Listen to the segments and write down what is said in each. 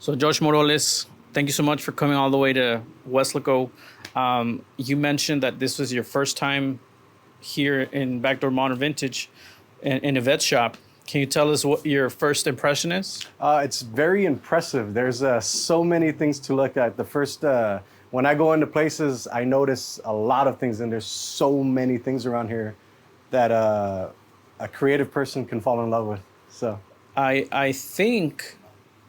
So, Josh Moroles, thank you so much for coming all the way to Westlaco. You mentioned that this was your first time here in Backdoor Modern Vintage in a vet shop. Can you tell us what your first impression is? It's very impressive. There's so many things to look at. The first, when I go into places, I notice a lot of things, and there's so many things around here that a creative person can fall in love with. So I think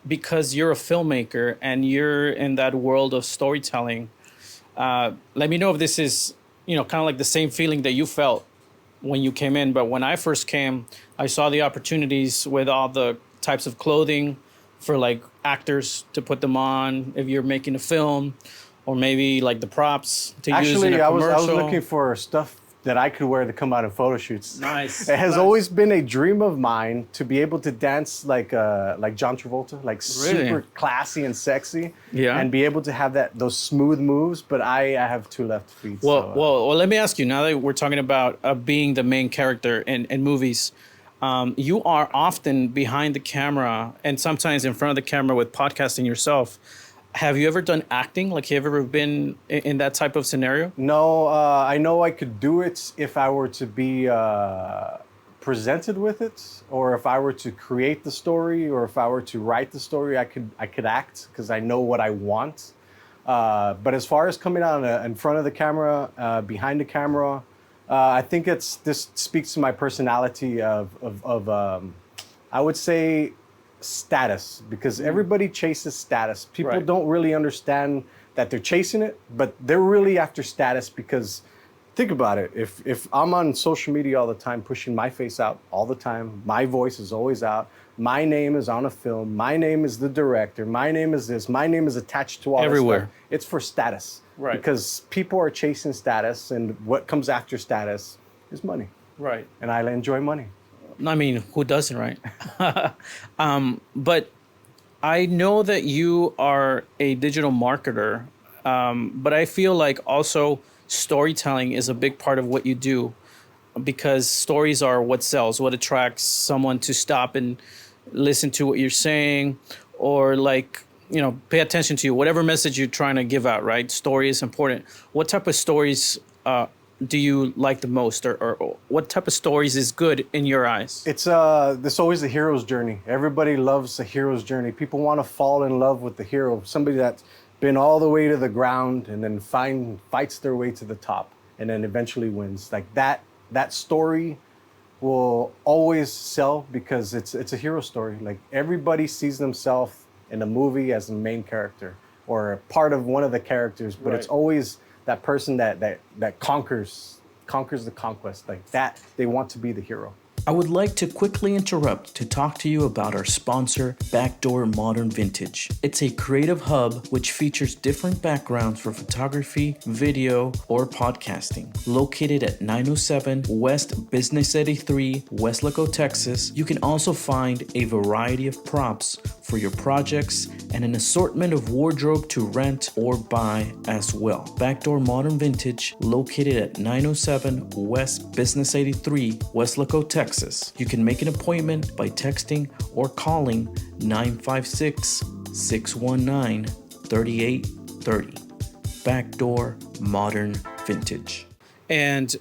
because you're a filmmaker and you're in that world of storytelling, let me know if this is, kind of like the same feeling that you felt when you came in. But when I first came, I saw the opportunities with all the types of clothing for like actors to put them on if you're making a film, or maybe like the props to use in a actually, commercial. I was looking for stuff that I could wear to come out in photo shoots. Nice. It has Nice. always been a dream of mine to be able to dance like John Travolta, like Really? super classy and sexy, Yeah. and be able to have those smooth moves. But I have two left feet. Well, let me ask you, now that we're talking about being the main character in movies, you are often behind the camera and sometimes in front of the camera with podcasting yourself. Have you ever done acting? Like, have you ever been in that type of scenario? No, I know I could do it if I were to be presented with it, or if I were to create the story, or if I were to write the story. I could act because I know what I want. But as far as coming out in front of the camera, behind the camera, I think this speaks to my personality of I would say status, because everybody chases status. People Right. don't really understand that they're chasing it, but they're really after status. Because think about it, if I'm on social media all the time, pushing my face out all the time, my voice is always out, my name is on a film, my name is the director, my name is this, my name is attached to all Everywhere. That stuff. It's for status. Right. Because people are chasing status, and what comes after status is money. Right. And I enjoy money. I mean, who doesn't, right? But I know that you are a digital marketer, but I feel like also storytelling is a big part of what you do, because stories are what sells, what attracts someone to stop and listen to what you're saying, or like, pay attention to you, whatever message you're trying to give out, right? Story is important. What type of stories do you like the most, or what type of stories is good in your eyes? It's always the hero's journey. Everybody loves the hero's journey. People want to fall in love with the hero, somebody that's been all the way to the ground and then fights their way to the top and then eventually wins. Like that story will always sell because it's a hero story. Like, everybody sees themselves in a movie as the main character or a part of one of the characters, but It's Right. always that person that conquers the conquest. Like that, they want to be the hero. I would like to quickly interrupt to talk to you about our sponsor, Backdoor Modern Vintage. It's a creative hub which features different backgrounds for photography, video, or podcasting. Located at 907 West Business 83, Westlaco, Texas, you can also find a variety of props for your projects and an assortment of wardrobe to rent or buy as well. Backdoor Modern Vintage, located at 907 West Business 83, Westlaco, Texas. You can make an appointment by texting or calling 956-619-3830. Backdoor Modern Vintage. And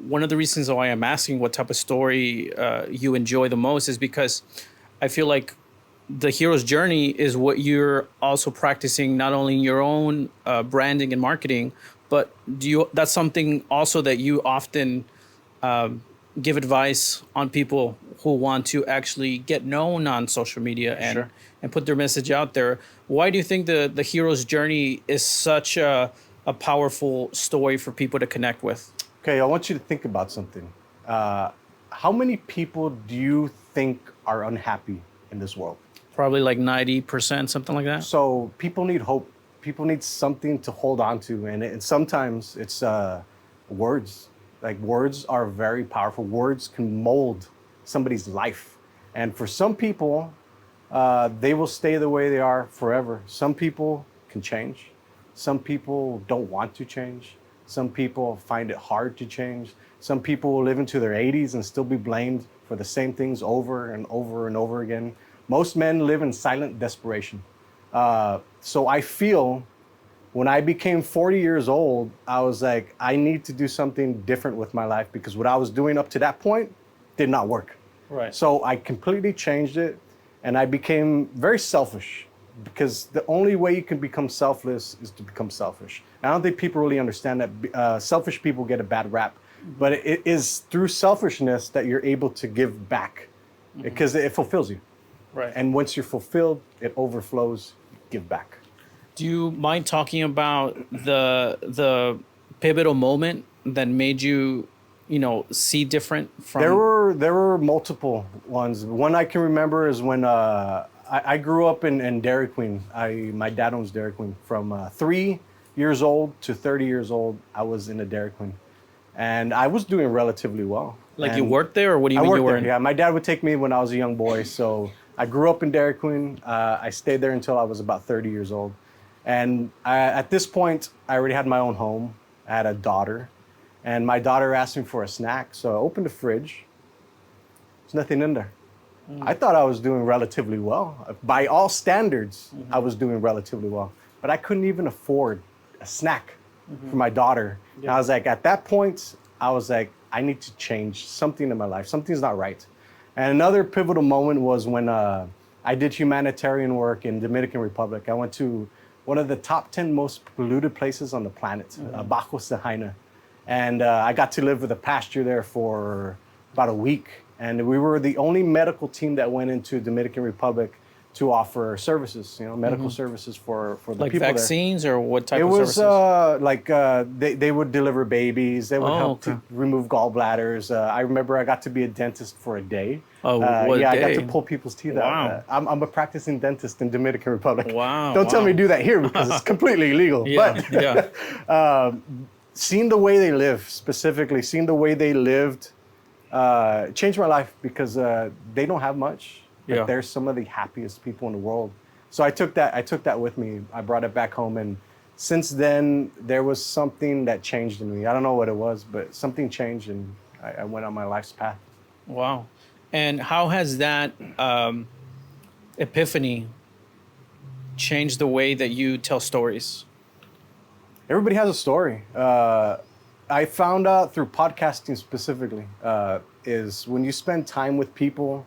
one of the reasons why I'm asking what type of story you enjoy the most is because I feel like the hero's journey is what you're also practicing, not only in your own branding and marketing, but that's something also that you often give advice on people who want to actually get known on social media and, Sure. and put their message out there. Why do you think the hero's journey is such a powerful story for people to connect with? Okay, I want you to think about something. How many people do you think are unhappy in this world? Probably like 90%, something like that. So people need hope. People need something to hold on to, and sometimes it's words. Like, words are very powerful. Words can mold somebody's life, and for some people, they will stay the way they are forever. Some people can change. Some people don't want to change. Some people find it hard to change. Some people will live into their 80s and still be blamed for the same things over and over and over again. Most men live in silent desperation. So I feel when I became 40 years old, I was like, I need to do something different with my life because what I was doing up to that point did not work. Right. So I completely changed it and I became very selfish because the only way you can become selfless is to become selfish. I don't think people really understand that selfish people get a bad rap, but it is through selfishness that you're able to give back because it fulfills you. Right. And once you're fulfilled, it overflows, you give back. Do you mind talking about the pivotal moment that made you, see different from? There were multiple ones. One I can remember is when I grew up in Dairy Queen. My dad owns Dairy Queen. From 3 years old to 30 years old, I was in a Dairy Queen, and I was doing relatively well. Like And you worked there, or what do you I mean worked you were there. in? Yeah, my dad would take me when I was a young boy. So I grew up in Dairy Queen. I stayed there until I was about 30 years old. And at this point, I already had my own home. I had a daughter. And my daughter asked me for a snack. So I opened the fridge. There's nothing in there. I thought I was doing relatively well. By all standards, I was doing relatively well. But I couldn't even afford a snack for my daughter. And I was like, at that point, I was like, I need to change something in my life. Something's not right. And another pivotal moment was when I did humanitarian work in Dominican Republic. I went to one of the top 10 most polluted places on the planet, Bajo Sahaina. And I got to live with a pastor there for about a week. And we were the only medical team that went into Dominican Republic to offer services, medical services for the Like people vaccines there. or what type It of was services? they would deliver babies. They would help okay. to remove gallbladders. I remember I got to be a dentist for a day. Oh, what yeah, a I got day. to pull people's teeth Wow. out. I'm a practicing dentist in Dominican Republic. Wow, Don't tell me wow. to do that here because it's completely illegal. Yeah, But yeah. seeing the way they live, specifically seeing the way they lived, changed my life because they don't have much. But Yeah. they're some of the happiest people in the world. So I took that with me. I brought it back home, and since then there was something that changed in me. I don't know what it was, but something changed, and I went on my life's path. Wow. And how has that epiphany changed the way that you tell stories? Everybody has a story. I found out through podcasting specifically is when you spend time with people,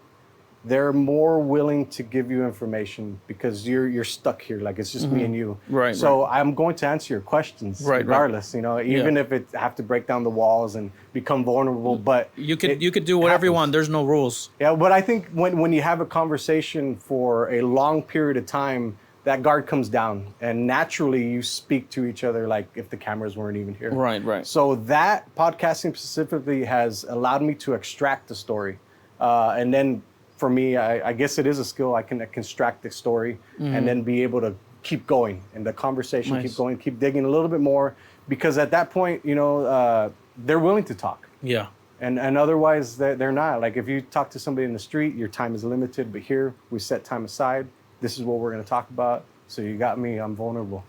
they're more willing to give you information because you're stuck here, like it's just me and you. Right, So I'm going to answer your questions Right, regardless. Even if it have to break down the walls and become vulnerable. But You could do whatever you want. There's no rules. Yeah, but I think when you have a conversation for a long period of time, that guard comes down, and naturally you speak to each other like if the cameras weren't even here. Right, right. So that podcasting specifically has allowed me to extract the story, and then for me, I guess it is a skill. I can extract the story and then be able to keep going, and the conversation Nice. keep going, keep digging a little bit more, because at that point, they're willing to talk. Yeah. And otherwise, they're not. Like if you talk to somebody in the street, your time is limited. But here, we set time aside. This is what we're going to talk about. So you got me. I'm vulnerable.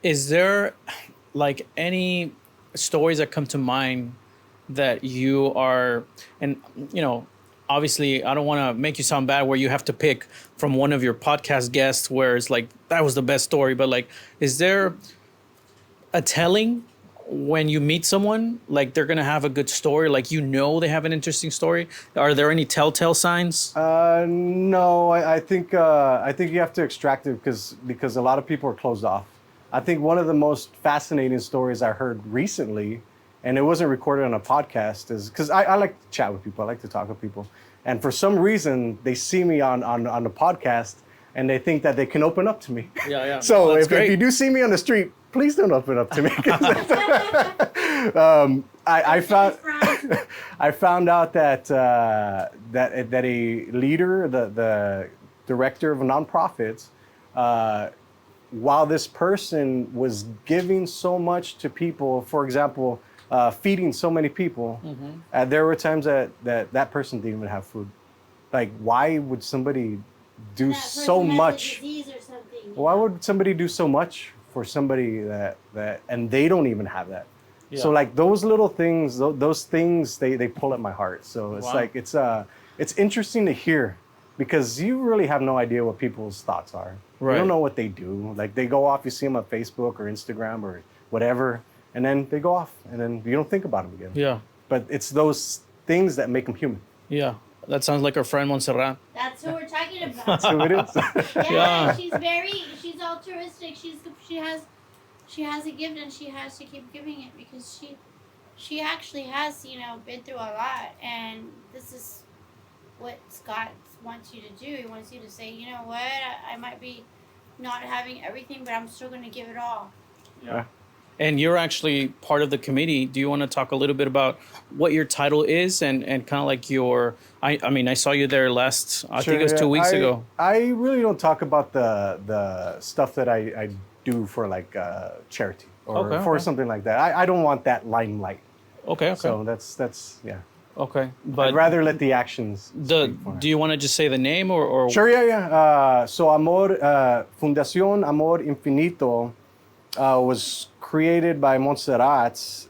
Is there like any stories that come to mind that you are, and obviously I don't want to make you sound bad where you have to pick from one of your podcast guests where it's like, that was the best story, but like, is there a telling when you meet someone, like they're going to have a good story, like they have an interesting story? Are there any telltale signs? No, I think you have to extract it because a lot of people are closed off. I think one of the most fascinating stories I heard recently, and it wasn't recorded on a podcast, is because I like to chat with people. I like to talk with people. And for some reason, they see me on the podcast and they think that they can open up to me. Yeah, yeah. So Well, that's if great. you do see me on the street, please don't open up to me. I found out that a leader, the director of nonprofits, while this person was giving so much to people, for example, feeding so many people, there were times that person didn't even have food. Like, why would somebody do so much? Why would somebody do so much for somebody that and they don't even have that? Yeah. So like those little things, those things, they pull at my heart. So it's Wow. like it's interesting to hear because you really have no idea what people's thoughts are. You Right. don't know what they do. Like they go off, you see them on Facebook or Instagram or whatever, and then they go off, and then you don't think about them again. Yeah. But it's those things that make them human. Yeah. That sounds like our friend Montserrat. That's who we're talking about. That's who it is. Yeah, she's altruistic. She has a gift and she has to keep giving it because she actually has, been through a lot, and this is what Scott wants you to do. He wants you to say, you know what, I might be not having everything, but I'm still going to give it all. Yeah. And you're actually part of the committee. Do you want to talk a little bit about what your title is and kind of like your, I mean, I saw you there last, I think it was 2 weeks ago. I really don't talk about the stuff that I do for like charity or for something like that. I don't want that limelight. Okay. So that's yeah. Okay. But I'd rather let the actions speak for it. do you want to just say the name or? Sure, yeah. So Fundación Amor Infinito was created by Montserrat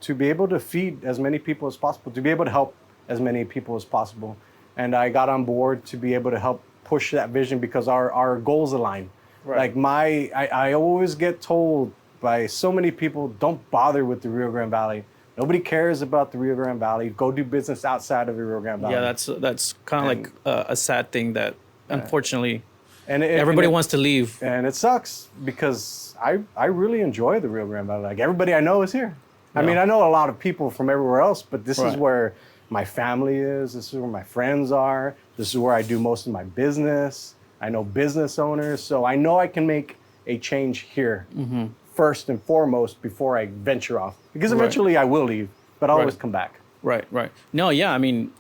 to be able to feed as many people as possible, to be able to help as many people as possible. And I got on board to be able to help push that vision because our goals align. Right. Like I always get told by so many people, don't bother with the Rio Grande Valley. Nobody cares about the Rio Grande Valley. Go do business outside of the Rio Grande Valley. Yeah, that's kind of like a sad thing that unfortunately and everybody wants to leave. And it sucks because I really enjoy the Rio Grande Valley. Like everybody I know is here. I mean, I know a lot of people from everywhere else, but this is where my family is. This is where my friends are. This is where I do most of my business. I know business owners, so I know I can make a change here first and foremost before I venture off. Because eventually I will leave, but I'll always come back. Right. No, yeah, I mean,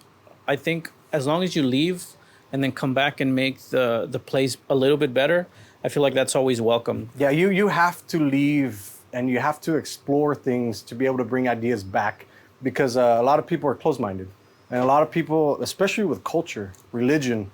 I think as long as you leave and then come back and make the place a little bit better, I feel like that's always welcome. Yeah, you have to leave and you have to explore things to be able to bring ideas back because a lot of people are closed-minded. And a lot of people, especially with culture, religion,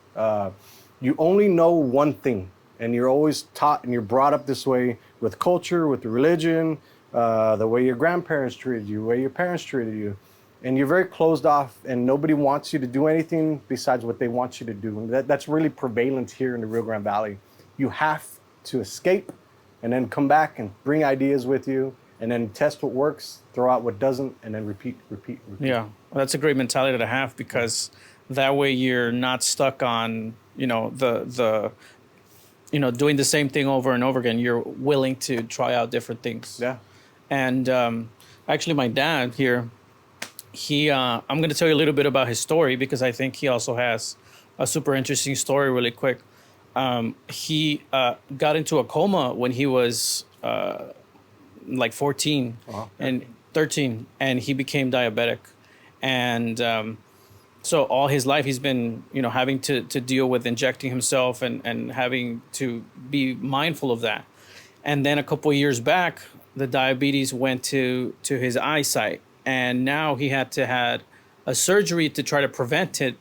you only know one thing. And you're always taught and you're brought up this way with culture, with the religion, the way your grandparents treated you, the way your parents treated you. And you're very closed off and nobody wants you to do anything besides what they want you to do. And that's really prevalent here in the Rio Grande Valley. You have to escape and then come back and bring ideas with you and then test what works, throw out what doesn't, and then repeat. Yeah, well, that's a great mentality to have because that way you're not stuck on, the doing the same thing over and over again. You're willing to try out different things. Yeah. And actually, my dad here, I'm going to tell you a little bit about his story because I think he also has a super interesting story really quick. He got into a coma when he was like 14 and 13, and he became diabetic. And so all his life he's been, having to deal with injecting himself and having to be mindful of that. And then a couple of years back, the diabetes went to his eyesight. And now he had to had a surgery to try to prevent it.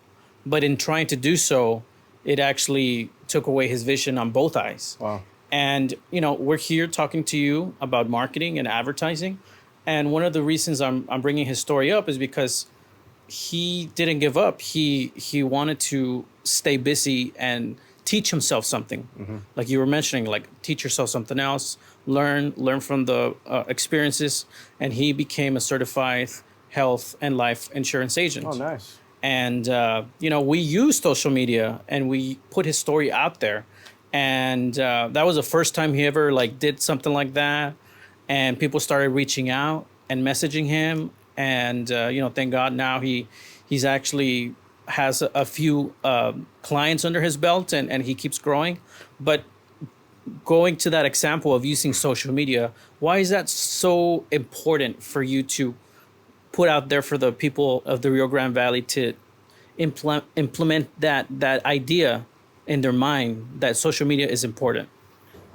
But in trying to do so, it actually took away his vision on both eyes. Wow. And, we're here talking to you about marketing and advertising. And one of the reasons I'm bringing his story up is because he didn't give up. He wanted to stay busy and teach himself something. Like you were mentioning, like teach yourself something else, learn from the experiences. And he became a certified health and life insurance agent. Oh, nice. And, we used social media and we put his story out there. And that was the first time he ever did something like that. And people started reaching out and messaging him. And, thank God now he's actually has a few clients under his belt and he keeps growing. But going to that example of using social media, why is that so important for you to put out there for the people of the Rio Grande Valley to implement that idea in their mind that social media is important?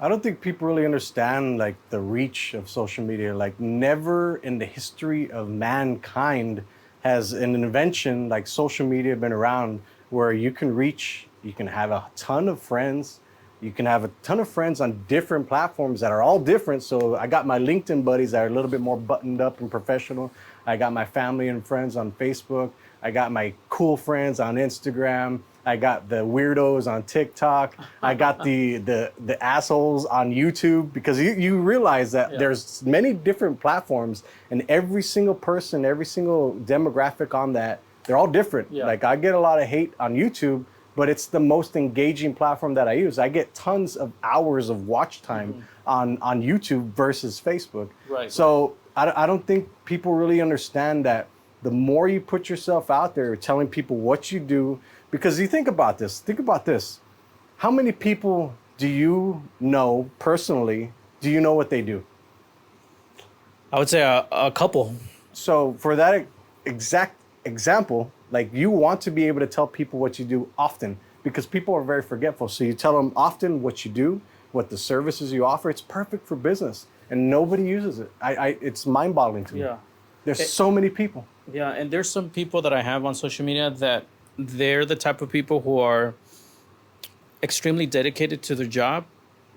I don't think people really understand the reach of social media. Never in the history of mankind has an invention like social media been around where you can reach, you can have a ton of friends, you can have a ton of friends on different platforms that are all different. So I got my LinkedIn buddies that are a little bit more buttoned up and professional. I got my family and friends on Facebook. I got my cool friends on Instagram. I got the weirdos on TikTok. I got the assholes on YouTube, because you realize that there's many different platforms, and every single person, every single demographic on that, they're all different. Yeah. Like, I get a lot of hate on YouTube, but it's the most engaging platform that I use. I get tons of hours of watch time on YouTube versus Facebook. Right. So I don't think people really understand that the more you put yourself out there telling people what you do, because you think about this. How many people do you know personally, do you know what they do? I would say a couple. So for that exact example, like, you want to be able to tell people what you do often, because people are very forgetful. So you tell them often what you do, what the services you offer. It's perfect for business, and nobody uses it. It's mind-boggling to me. Yeah. There's so many people. Yeah, and there's some people that I have on social media that they're the type of people who are extremely dedicated to their job,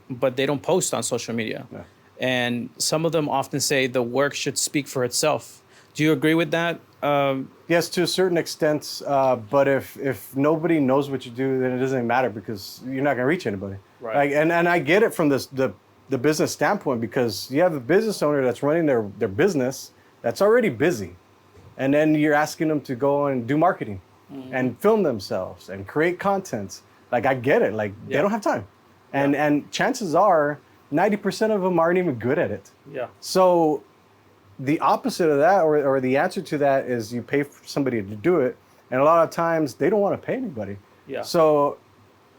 but they don't post on social media. Yeah. And some of them often say the work should speak for itself. Do you agree with that? Yes, to a certain extent, but if nobody knows what you do, then it doesn't matter, because you're not going to reach anybody. Right. Like, and I get it from the business standpoint, because you have a business owner that's running their business that's already busy, and then you're asking them to go and do marketing and film themselves and create content. Like, I get it. Like, they don't have time, and chances are 90% of them aren't even good at it. Yeah. So the opposite of that, or the answer to that, is you pay for somebody to do it. And a lot of times they don't want to pay anybody. Yeah. So,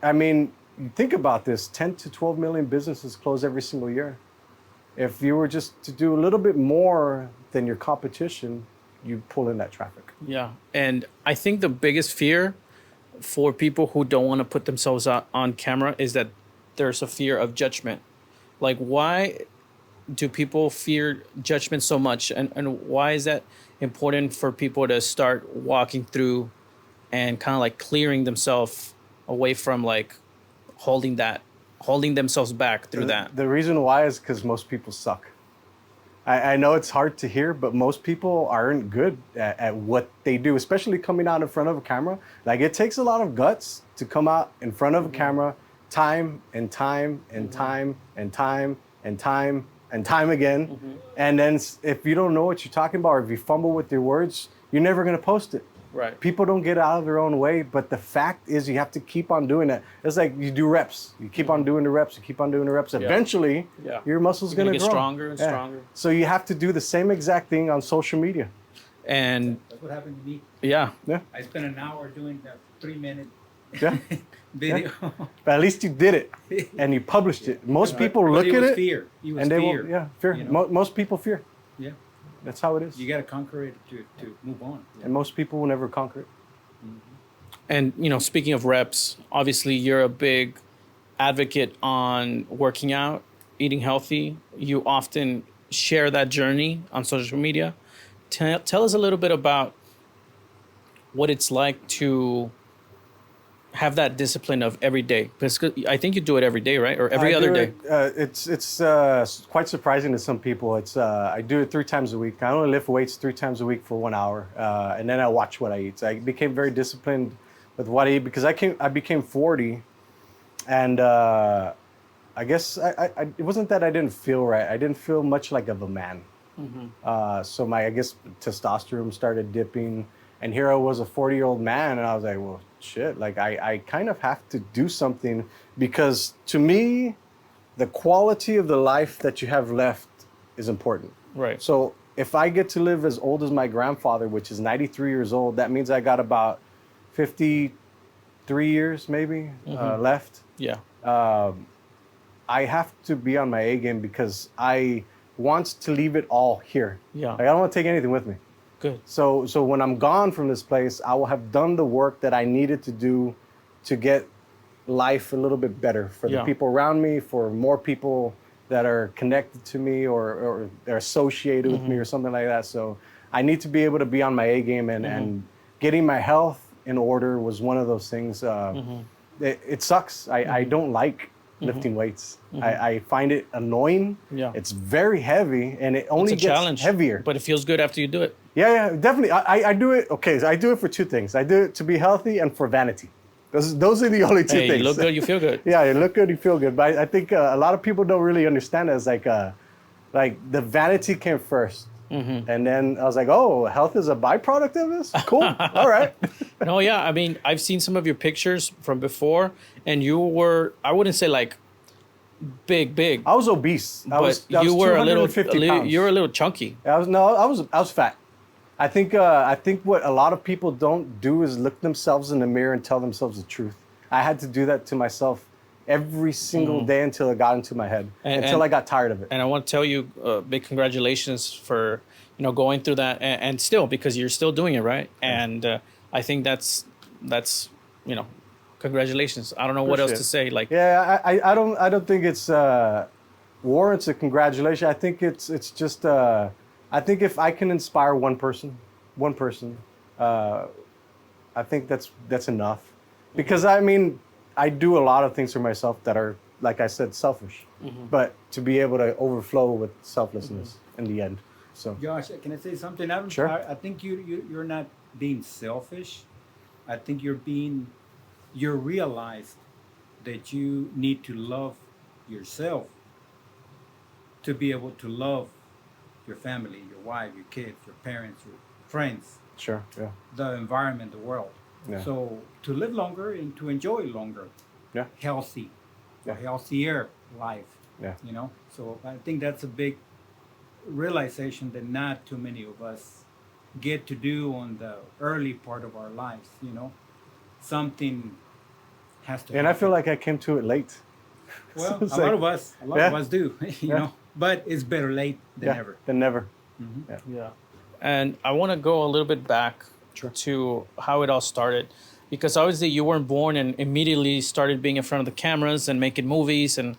I mean, you think about this, 10 to 12 million businesses close every single year. If you were just to do a little bit more than your competition, you pull in that traffic. Yeah. And I think the biggest fear for people who don't want to put themselves out on camera is that there's a fear of judgment. Like, why do people fear judgment so much? And why is that important for people to start walking through and kind of like clearing themselves away from like holding themselves back through that? The reason why is because most people suck. I know it's hard to hear, but most people aren't good at what they do, especially coming out in front of a camera. Like, it takes a lot of guts to come out in front of a camera time and time and time and time and time and time again. And then if you don't know what you're talking about, or if you fumble with your words, you're never going to post it. Right. People don't get out of their own way, but the fact is you have to keep on doing it. It's like you do reps. You keep on doing the reps. You keep on doing the reps. Eventually, your muscle's going to get grow. stronger and stronger. So you have to do the same exact thing on social media. And That's what happened to me. yeah. I spent an hour doing that 3-minute Yeah. video. But at least you did it and you published it. Most people look it at was it fear. It was and they fear. won't. Fear. You know? Most people fear. Yeah. That's how it is. You got to conquer it to move on. Yeah. And most people will never conquer it. And, speaking of reps, obviously you're a big advocate on working out, eating healthy. You often share that journey on social media. Tell us a little bit about what it's like to have that discipline of every day. Because I think you do it every day, right? Or every other day. It's quite surprising to some people. I do it 3 times a week. I only lift weights 3 times a week for 1 hour, and then I watch what I eat. So I became very disciplined with what I eat, because I became 40, and I guess it wasn't that I didn't feel right. I didn't feel much like of a man. So my testosterone started dipping, and here I was, a 40-year-old man, and I was like, well, shit, like I kind of have to do something, because to me, the quality of the life that you have left is important. Right. So if I get to live as old as my grandfather, which is 93 years old, that means I got about 53 years maybe left. Yeah. I have to be on my A game, because I want to leave it all here. Yeah. Like, I don't want to take anything with me. Good. So when I'm gone from this place, I will have done the work that I needed to do to get life a little bit better for the people around me, for more people that are connected to me or they're associated with me or something like that. So I need to be able to be on my A game, and getting my health in order was one of those things. It sucks. I don't like lifting weights. I find it annoying. Yeah. It's very heavy, and it only It's a gets challenge, heavier. but it feels good after you do it. Yeah, definitely. I do it. Okay, so I do it for 2 things. I do it to be healthy and for vanity. Those are the only two Hey, things. you look good, you feel good. Yeah, you look good, you feel good. But I think a lot of people don't really understand it as like the vanity came first. And then I was like, oh, health is a byproduct of this? Cool. All right. No, yeah. I mean, I've seen some of your pictures from before, and you were, I wouldn't say like big, I was obese. I but was you were a little, 250 pounds. you were a little chunky. I was fat. I think what a lot of people don't do is look themselves in the mirror and tell themselves the truth. I had to do that to myself every single day until it got into my head, until I got tired of it. And I want to tell you, big congratulations for going through that, and still, because you're still doing it, right? And I think that's congratulations. I don't know what else to say. Like, yeah, I don't think it's warrants a congratulation. I think it's just I think if I can inspire one person, I think that's enough. Because I mean, I do a lot of things for myself that are, like I said, selfish. But to be able to overflow with selflessness in the end. So Josh, can I say something? Sure. I think you're not being selfish. I think you realize that you need to love yourself to be able to love your family, your wife, your kids, your parents, your friends, sure, yeah, the environment, the world. Yeah. So to live longer and to enjoy longer, Yeah. healthy, Yeah. a healthier life. Yeah. So I think that's a big realization that not too many of us get to do on the early part of our lives. Something has to. And I happen. feel like I came to it late. Well, It's a lot like- of us do. But it's better late than Yeah, never. than never. yeah. And I want to go a little bit back to how it all started, because obviously you weren't born and immediately started being in front of the cameras and making movies and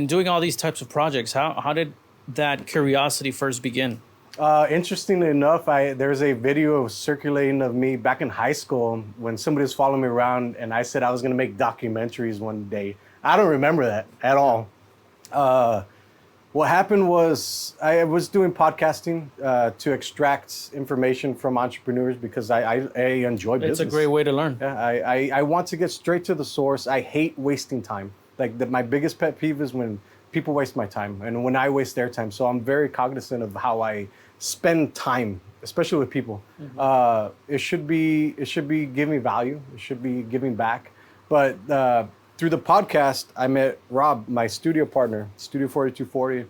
doing all these types of projects. How did that curiosity first begin? Interestingly enough, there's a video circulating of me back in high school when somebody was following me around, and I said I was going to make documentaries one day. I don't remember that at all. What happened was I was doing podcasting to extract information from entrepreneurs because I enjoy business. It's a great way to learn. Yeah, I want to get straight to the source. I hate wasting time. Like my biggest pet peeve is when people waste my time and when I waste their time. So I'm very cognizant of how I spend time, especially with people. It should be giving value. It should be giving back. But through the podcast, I met Rob, my studio partner, Studio 4240.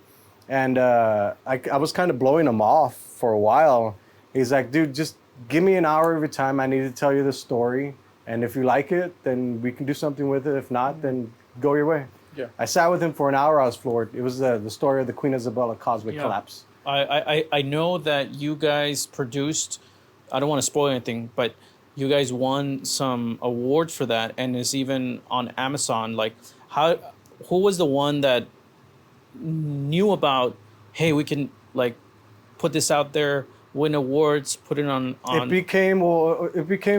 And I was kind of blowing him off for a while. He's like, dude, just give me an hour every time. I need to tell you the story. And if you like it, then we can do something with it. If not, then go your way. Yeah. I sat with him for an hour. I was floored. It was the story of the Queen Isabella Causeway collapse. I know that you guys produced, I don't want to spoil anything, but you guys won some awards for that and is even on Amazon. Like, who was the one that knew about, hey, we can like put this out there, win awards, put it on It became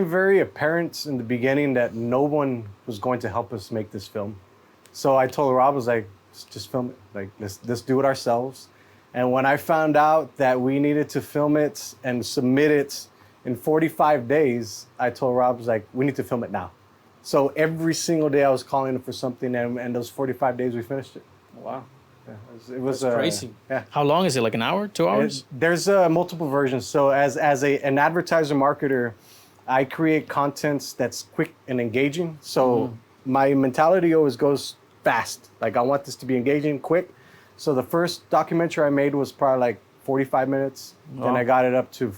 very apparent in the beginning that no one was going to help us make this film. So I told Rob, I was like, just film it. Like, let's do it ourselves. And when I found out that we needed to film it and submit it in 45 days, I told Rob, I was like, we need to film it now. So every single day I was calling him for something, and those 45 days we finished it. Wow. Yeah, it was That's crazy. Yeah. How long is it? Like an hour, 2 hours? There's multiple versions. So as an advertiser marketer, I create content that's quick and engaging. So my mentality always goes fast. Like, I want this to be engaging, quick. So the first documentary I made was probably like 45 minutes. Then I got it up to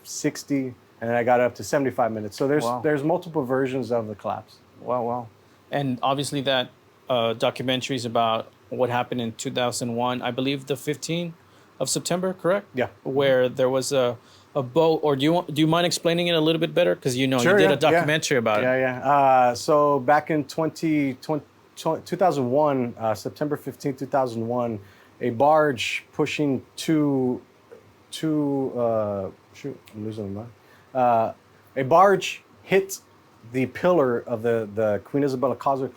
60, and then I got it up to 75 minutes. So there's multiple versions of the collapse. Wow. And obviously that documentary is about what happened in 2001, I believe the 15th of September, correct? Yeah. Where there was a boat, or do you mind explaining it a little bit better? Because Sure, you did yeah, a documentary about it. Yeah. So back in 2001, September 15, 2001, a barge pushing shoot, I'm losing my mind. A barge hit the pillar of the Queen Isabella Causeway,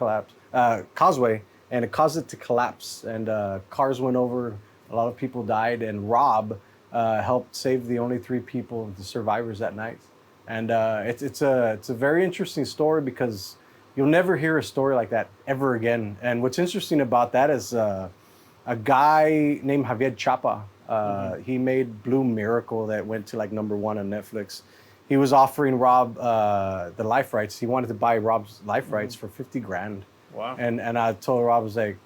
and it caused it to collapse. And cars went over, a lot of people died, and Rob helped save the only 3 people, the survivors that night. And it's a very interesting story because you'll never hear a story like that ever again. And what's interesting about that is a guy named Javier Chapa. He made Blue Miracle that went to like #1 on Netflix. He was offering Rob the life rights. He wanted to buy Rob's life rights for 50 grand. Wow. And I told Rob, I was like,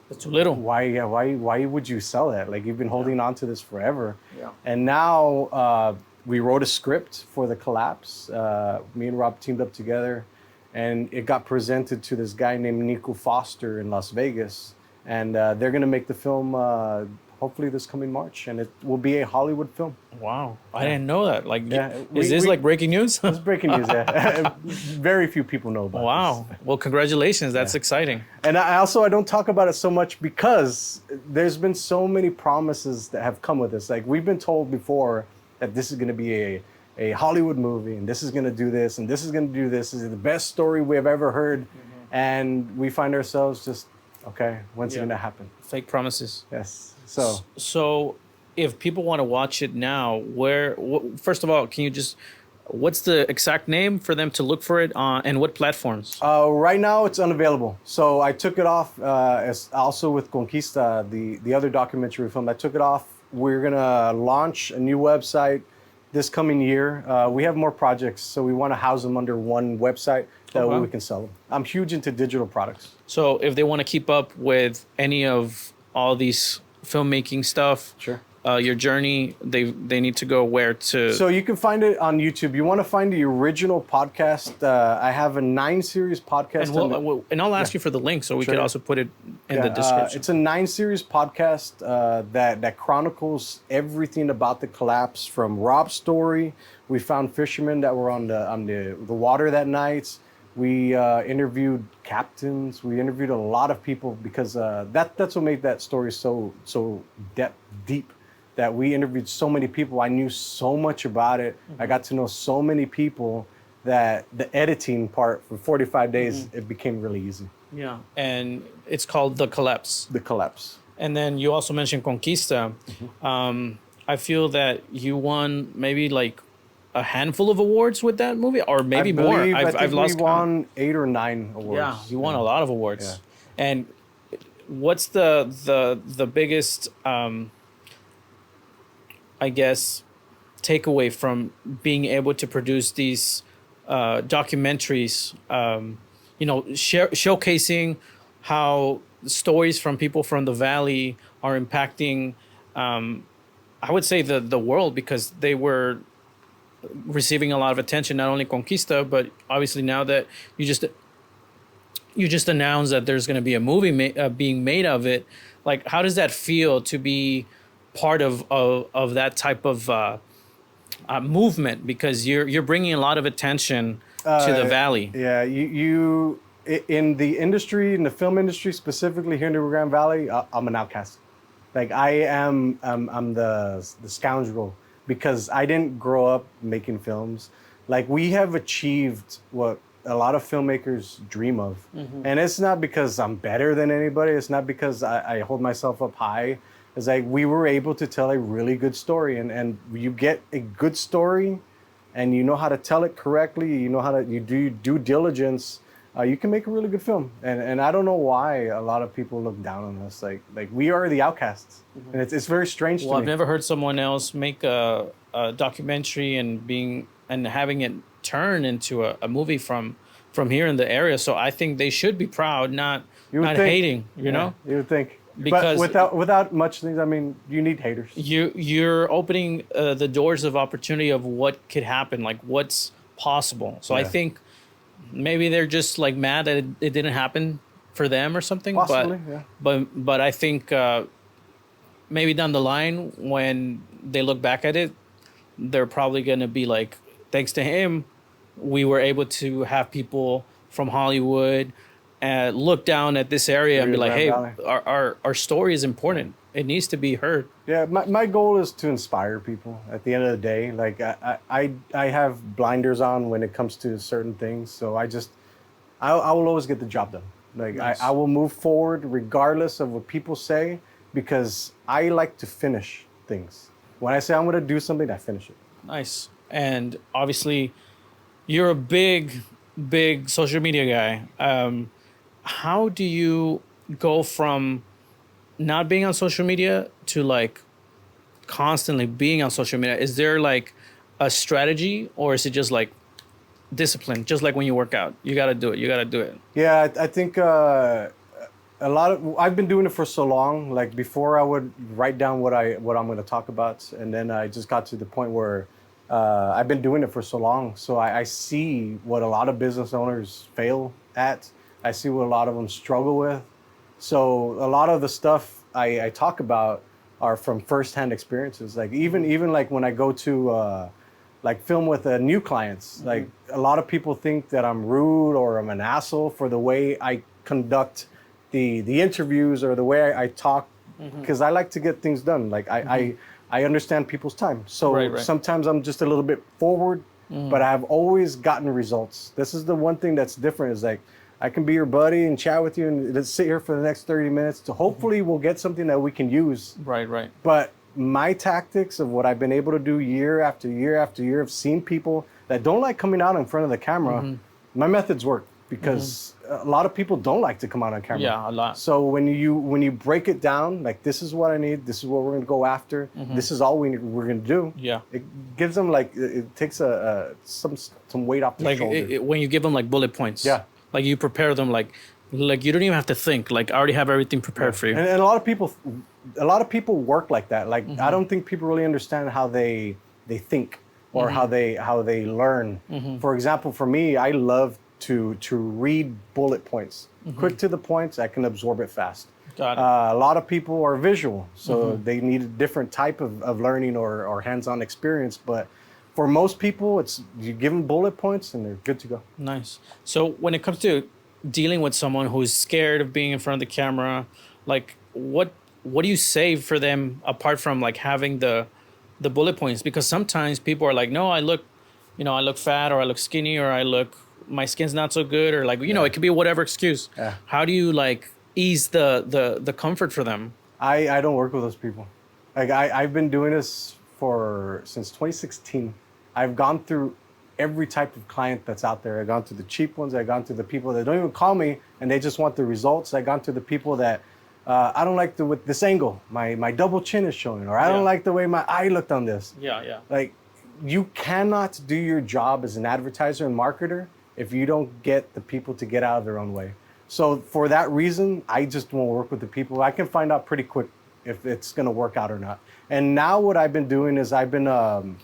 That's too little. why would you sell that? Like, you've been holding on to this forever. Yeah. And now we wrote a script for the collapse. Me and Rob teamed up together, and it got presented to this guy named Nico Foster in Las Vegas. And they're going to make the film hopefully this coming March, and it will be a Hollywood film. Wow. I didn't know that. Like, Yeah, is this like breaking news? It's breaking news, yeah. Very few people know about Wow. this. Well, congratulations. That's exciting. And I don't talk about it so much because there's been so many promises that have come with this. Like, we've been told before that this is going to be a Hollywood movie, and this is going to do this, and this is going to do this. This is the best story we have ever heard. And we find ourselves just, okay, when's it going to happen? Fake promises. Yes. So if people want to watch it now, first of all, can you just, what's the exact name for them to look for it on, and what platforms? Right now it's unavailable. So I took it off as also with Conquista, the other documentary film. I took it off. We're gonna launch a new website this coming year. We have more projects, so we want to house them under one website. That way we can sell them. I'm huge into digital products. So if they want to keep up with any of all these filmmaking stuff, Sure. Your journey, they need to go where to. So you can find it on YouTube. You want to find the original podcast. I have a 9-series podcast. And I'll ask you for the link so we Sure. could also put it in the description. It's a 9-series podcast that chronicles everything about the collapse, from Rob's story. We found fishermen that were on the water that night. We interviewed captains. We interviewed a lot of people because that's what made that story so deep. That we interviewed so many people. I knew so much about it. I got to know so many people that the editing part for 45 days, it became really easy. Yeah. And it's called The Collapse. The collapse. And then you also mentioned Conquista. I feel that you won maybe like a handful of awards with that movie, or maybe more. I've lost we won 8 or 9 awards. Yeah, you won a lot of awards. Yeah. And what's the biggest, I guess, takeaway from being able to produce these documentaries? Showcasing how stories from people from the valley are impacting, I would say the world, because they were receiving a lot of attention, not only Conquista, but obviously now that you just announced that there's going to be a movie being made of it. Like, how does that feel to be part of that type of movement? Because you're bringing a lot of attention to the valley. Yeah, you in the industry, in the film industry specifically here in the Rio Grande Valley, I'm an outcast. Like, I'm the scoundrel, because I didn't grow up making films. Like, we have achieved what a lot of filmmakers dream of. And it's not because I'm better than anybody. It's not because I hold myself up high. It's like, we were able to tell a really good story. And you get a good story and you know how to tell it correctly, you do due diligence, you can make a really good film. And I don't know why a lot of people look down on us. Like we are the outcasts. And it's very strange to me. I've never heard someone else make a documentary and having it turn into a movie from here in the area. So I think they should be proud, not hating, you know? You would think. Because but without much things, I mean, you need haters. You're opening the doors of opportunity of what could happen, like what's possible. So I think maybe they're just like mad that it didn't happen for them or something. Possibly, but I think maybe down the line when they look back at it, they're probably gonna be like, thanks to him, we were able to have people from Hollywood look down at this area and be like, hey, our story is important. It needs to be heard. Yeah, my goal is to inspire people at the end of the day. Like, I have blinders on when it comes to certain things. So I will always get the job done. Like, nice. I will move forward regardless of what people say, because I like to finish things. When I say I'm going to do something, I finish it. Nice. and obviously you're a big social media guy. How do you go from not being on social media to like constantly being on social media? Is there like a strategy, or is it just like discipline? Just like when you work out, you got to do it. You got to do it. Yeah, I think a lot of I've been doing it for so long. Like before, I would write down what I'm going to talk about, and then I just got to the point where I've been doing it for so long. So I see what a lot of business owners fail at. I see what a lot of them struggle with. So a lot of the stuff I talk about are from firsthand experiences. Like even like when I go to like film with new clients, like a lot of people think that I'm rude or I'm an asshole for the way I conduct the interviews or the way I talk, because I like to get things done. Like I understand people's time. So Right. sometimes I'm just a little bit forward, but I've always gotten results. This is the one thing that's different, is like I can be your buddy and chat with you and let's sit here for the next 30 minutes to hopefully we'll get something that we can use. Right. But my tactics of what I've been able to do year after year after year of seeing people that don't like coming out in front of the camera, my methods work, because a lot of people don't like to come out on camera. Yeah, a lot. So when you break it down, like this is what I need, this is what we're going to go after, this is all we're going to do. Yeah. It gives them like, it takes some weight off their Like shoulder. when you give them like bullet points. Yeah. Like you prepare them like you don't even have to think. Like I already have everything prepared for you. And a lot of people work like that. Like I don't think people really understand how they think or how they learn. For example, for me, I love to read bullet points, quick to the points. I can absorb it fast. Got it. A lot of people are visual, so they need a different type of learning or hands-on experience. But for most people, it's you give them bullet points and they're good to go. Nice. So when it comes to dealing with someone who's scared of being in front of the camera, like what do you say for them apart from like having the bullet points? Because sometimes people are like, no, I look fat, or I look skinny, or my skin's not so good, or like, it could be whatever excuse. Yeah. How do you like ease the comfort for them? I don't work with those people. Like I've been doing this since 2016. I've gone through every type of client that's out there. I've gone through the cheap ones. I've gone through the people that don't even call me and they just want the results. I've gone through the people that I don't like with this angle. My double chin is showing, or I don't like the way my eye looked on this. Yeah. Like you cannot do your job as an advertiser and marketer if you don't get the people to get out of their own way. So for that reason, I just won't work with the people. I can find out pretty quick if it's going to work out or not. And now what I've been doing is I've been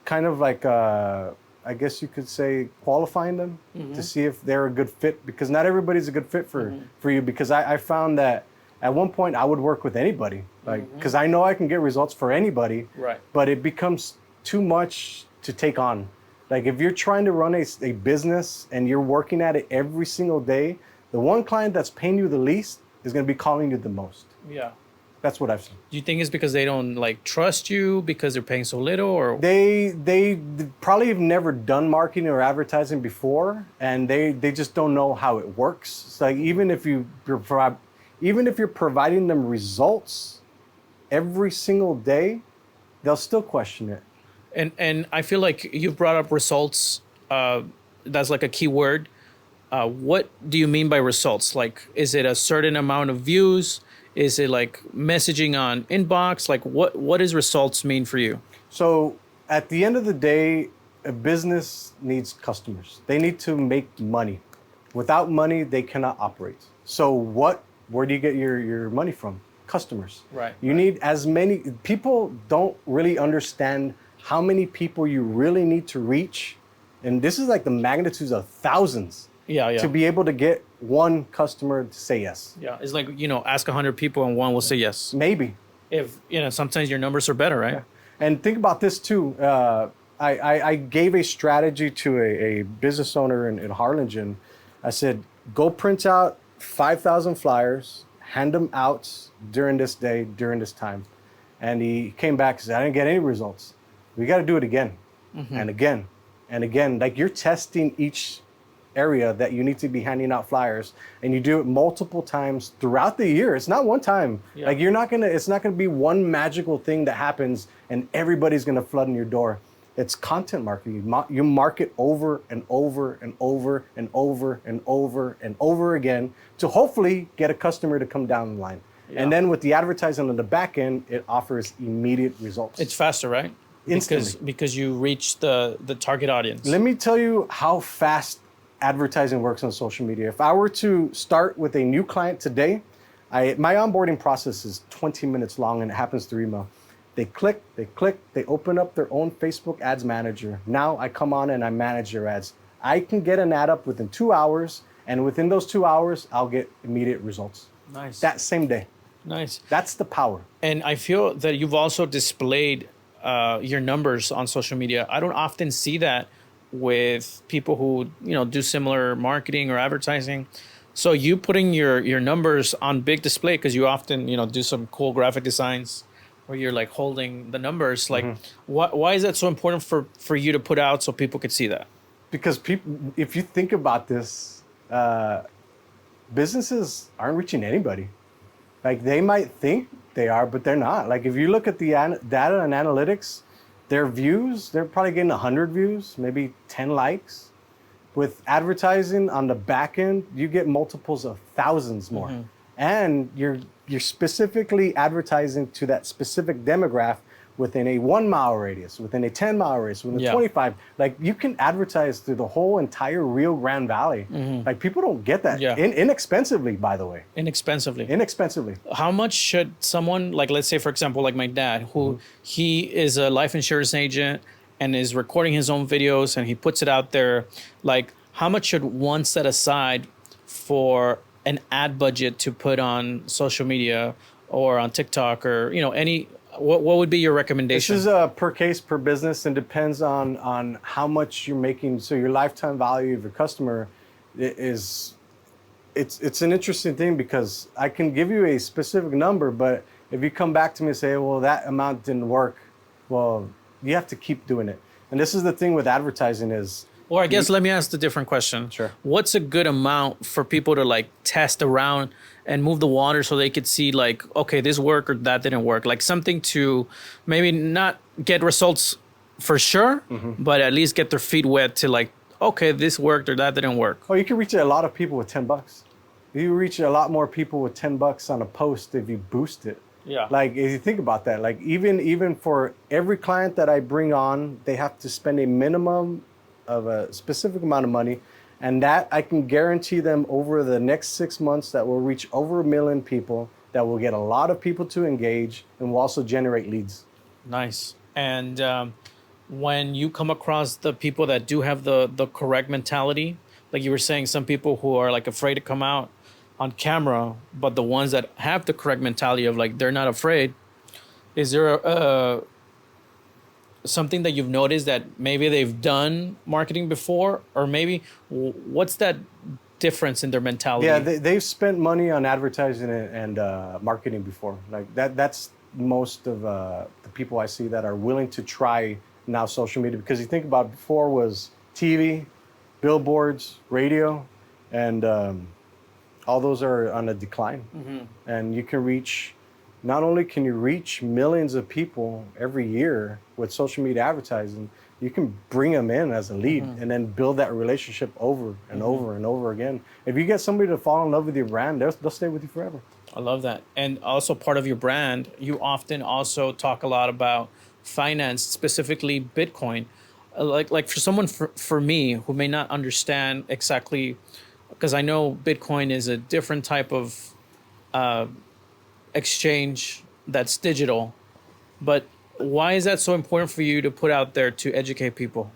kind of like, I guess you could say, qualifying them to see if they're a good fit, because not everybody's a good fit for you. Because I found that at one point I would work with anybody, like, because I know I can get results for anybody, Right. but it becomes too much to take on. Like if you're trying to run a business and you're working at it every single day, the one client that's paying you the least is going to be calling you the most. Yeah. That's what I've seen. Do you think it's because they don't like trust you because they're paying so little, or They probably have never done marketing or advertising before, and they just don't know how it works. So like even if you're providing them results every single day, they'll still question it. And I feel like you brought up results. That's like a key word. What do you mean by results? Like, is it a certain amount of views? Is it like messaging on inbox? Like what does results mean for you? So at the end of the day, a business needs customers. They need to make money. Without money, they cannot operate. So where do you get your money from? Customers. Right. You need as many people. Don't really understand how many people you really need to reach. And this is like the magnitudes of thousands. Yeah. To be able to get one customer to say yes. Yeah. It's like, ask 100 people and one will say yes. Maybe. If, sometimes your numbers are better, right? Yeah. And think about this too. I gave a strategy to a business owner in Harlingen. I said, go print out 5,000 flyers, hand them out during this day, during this time. And he came back and said, I didn't get any results. We got to do it again and again and again. Like you're testing each area that you need to be handing out flyers, and you do it multiple times throughout the year. It's not one time. Yeah. Like it's not gonna be one magical thing that happens and everybody's gonna flood in your door. It's content marketing. You market over and over and over and over and over and over again to hopefully get a customer to come down the line. Yeah. And then with the advertising on the back end, it offers immediate results. It's faster, right? Instantly. Because you reach the target audience. Let me tell you how fast advertising works on social media. If I were to start with a new client today, my onboarding process is 20 minutes long and it happens through email. They click, they open up their own Facebook ads manager. Now I come on and I manage their ads. I can get an ad up within 2 hours, and within those 2 hours, I'll get immediate results. Nice. That same day. Nice. That's the power. And I feel that you've also displayed your numbers on social media. I don't often see that with people who do similar marketing or advertising. So you putting your numbers on big display, because you often do some cool graphic designs where you're like holding the numbers. Like, why is that so important for you to put out so people could see that? Because people, if you think about this, businesses aren't reaching anybody. Like, they might think they are, but they're not. Like, if you look at the data and analytics, their views, they're probably getting 100 views, maybe 10 likes. With advertising on the back end, you get multiples of thousands more. And you're specifically advertising to that specific demographic within a 1 mile radius, within a 10 mile radius, within 25. Like, you can advertise through the whole entire Rio Grande Valley. Like, people don't get that. Yeah. Inexpensively, by the way. Inexpensively. How much should someone, like, let's say, for example, like my dad, who he is a life insurance agent and is recording his own videos and he puts it out there, like, how much should one set aside for an ad budget to put on social media or on TikTok or, what would be your recommendation? This is per case, per business, and depends on how much you're making. So your lifetime value of your customer it's an interesting thing, because I can give you a specific number, but if you come back to me and say, well, that amount didn't work, well, you have to keep doing it. And this is the thing with advertising is, or I guess let me ask a different question. Sure. What's a good amount for people to like test around and move the water so they could see like, okay, this worked or that didn't work? Like something to maybe not get results for sure, but at least get their feet wet to like, okay, this worked or that didn't work. Oh, you can reach a lot of people with $10. You reach a lot more people with $10 on a post if you boost it. Yeah. Like, if you think about that, like even for every client that I bring on, they have to spend a minimum of a specific amount of money, and that I can guarantee them over the next 6 months that will reach over 1 million people, that will get a lot of people to engage, and will also generate leads. Nice. And when you come across the people that do have the correct mentality, like you were saying, some people who are like afraid to come out on camera, but the ones that have the correct mentality of like they're not afraid, is there something that you've noticed that maybe they've done marketing before, or maybe what's that difference in their mentality? Yeah, they've spent money on advertising and marketing before. Like that's most of the people I see that are willing to try now social media, because you think about it, before was TV, billboards, radio, and all those are on a decline. And you can reach, not only can you reach millions of people every year with social media advertising, you can bring them in as a lead and then build that relationship over and over and over again. If you get somebody to fall in love with your brand, they'll stay with you forever. I love that. And also part of your brand, you often also talk a lot about finance, specifically Bitcoin. Like for someone, for me, who may not understand exactly, because I know Bitcoin is a different type of exchange that's digital, but why is that so important for you to put out there to educate people?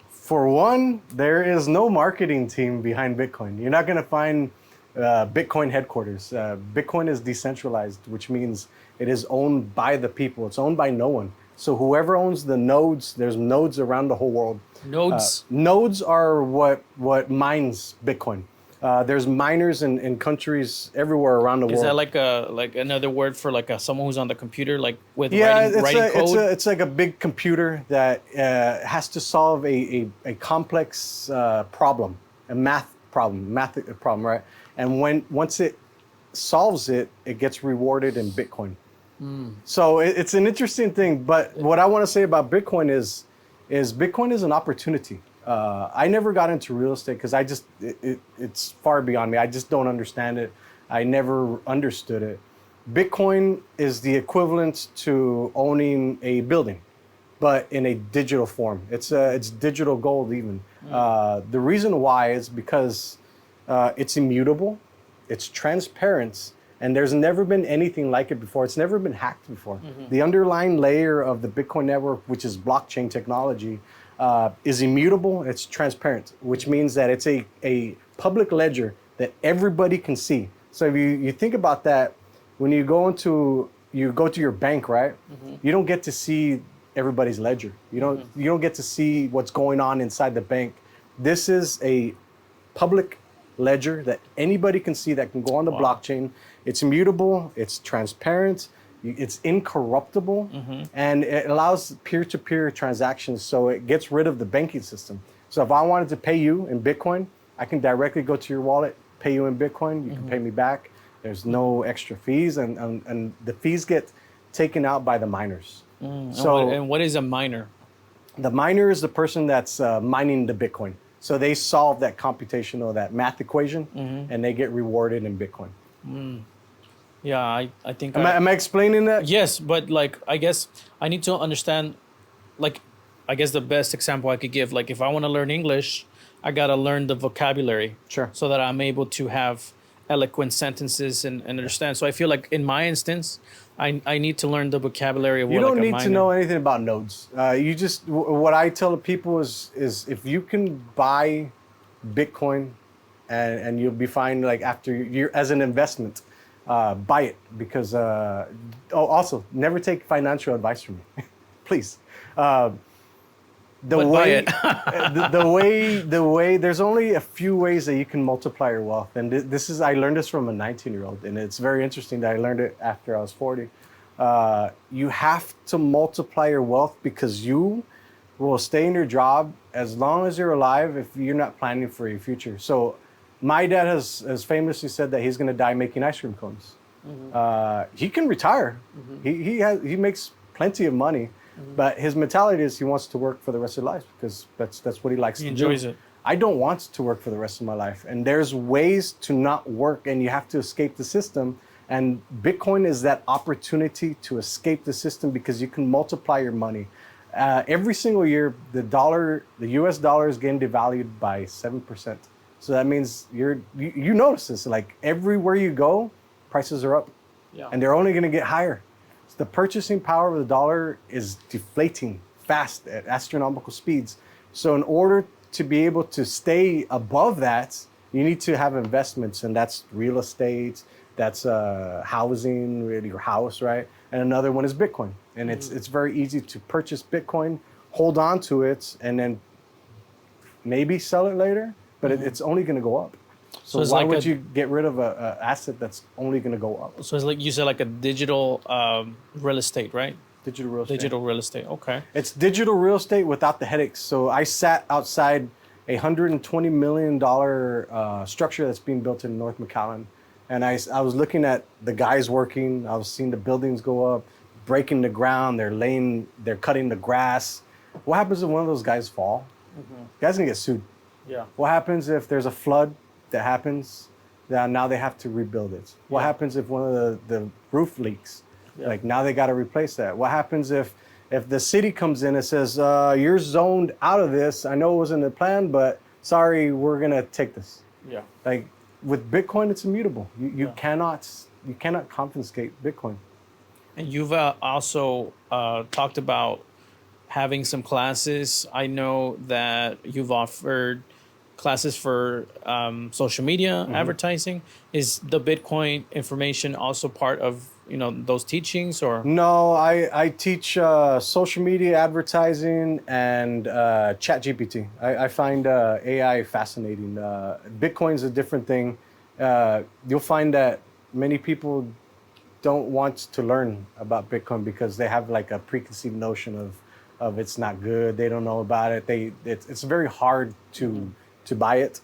For one, there is no marketing team behind Bitcoin. You're not going to find Bitcoin headquarters. Bitcoin is decentralized, which means it is owned by the people. It's owned by no one. So whoever owns the nodes, there's nodes around the whole world. Nodes? Nodes are what mines Bitcoin. There's miners in countries everywhere around the world. Is that like another word for like someone who's on the computer, like with writing code? It's like a big computer that has to solve a complex problem, a math problem, right? And once it solves it, it gets rewarded in Bitcoin. So it's an interesting thing. But what I want to say about Bitcoin is, is Bitcoin is an opportunity. I never got into real estate because it's far beyond me. I just don't understand it. I never understood it. Bitcoin is the equivalent to owning a building, but in a digital form. It's digital gold even. The reason why is because it's immutable, it's transparent, and there's never been anything like it before. It's never been hacked before. The underlying layer of the Bitcoin network, which is blockchain technology, is immutable. It's transparent, which means that it's a public ledger that everybody can see. So if you think about that, when you go to your bank, right? You don't get to see everybody's ledger. You don't get to see what's going on inside the bank. This is a public ledger that anybody can see, that can go on the blockchain. It's immutable, it's transparent, it's incorruptible, and it allows peer-to-peer transactions, so it gets rid of the banking system. So if I wanted to pay you in Bitcoin, I can directly go to your wallet, pay you in Bitcoin, you can pay me back. There's no extra fees, and the fees get taken out by the miners. And what is a miner? The miner is the person that's mining the Bitcoin. So they solve that computational, that math equation, and they get rewarded in Bitcoin. Yeah, I think. Am I explaining that? Yes, but like I guess I need to understand. Like, I guess the best example I could give, like if I want to learn English, I gotta learn the vocabulary. Sure. So that I'm able to have eloquent sentences and understand. So I feel like in my instance, I need to learn the vocabulary of what You don't like a need miner. to know anything about nodes. You just what I tell people is if you can buy Bitcoin, and you'll be fine. Like after you as an investment, buy it because. Also, never take financial advice from me, please. Buy it. the way there's only a few ways that you can multiply your wealth, and I learned this from a 19-year-old, and it's very interesting that I learned it after I was 40. You have to multiply your wealth because you will stay in your job as long as you're alive if you're not planning for your future. So my dad has famously said that he's going to die making ice cream cones. He can retire. He makes plenty of money. But his mentality is he wants to work for the rest of his life because that's what he likes to do. He enjoys it. I don't want to work for the rest of my life. And there's ways to not work, and you have to escape the system. And Bitcoin is that opportunity to escape the system because you can multiply your money. Every single year, the US dollar is getting devalued by 7%. So that means you notice this, like everywhere you go, prices are up. Yeah. And they're only going to get higher. The purchasing power of the dollar is deflating fast at astronomical speeds. So in order to be able to stay above that, you need to have investments, and that's real estate, that's housing, really your house, right? And another one is Bitcoin. And it's very easy to purchase Bitcoin, hold on to it, and then maybe sell it later, but it's only going to go up. So it's why like would you get rid of an asset that's only going to go up? So it's like you said, like a digital real estate, right? Digital real estate. Digital real estate. Okay. It's digital real estate without the headaches. So I sat outside a $120 million structure that's being built in North McAllen. And I was looking at the guys working. I was seeing the buildings go up, breaking the ground. They're cutting the grass. What happens if one of those guys fall? Guys gonna get sued. Yeah. What happens if there's a flood that happens? Now they have to rebuild it. What happens if one of the roof leaks? Yeah. Like now they got to replace that. What happens if the city comes in and says, you're zoned out of this. I know it wasn't the plan, but sorry, we're going to take this. Yeah. Like with Bitcoin, it's immutable. You cannot confiscate Bitcoin. And you've also talked about having some classes. I know that you've offered classes for social media advertising. Is the Bitcoin information also part of those teachings, or no? I teach social media advertising and ChatGPT. I find AI fascinating. Bitcoin's a different thing. You'll find that many people don't want to learn about Bitcoin because they have like a preconceived notion of it's not good. They don't know about it. It's very hard to buy it,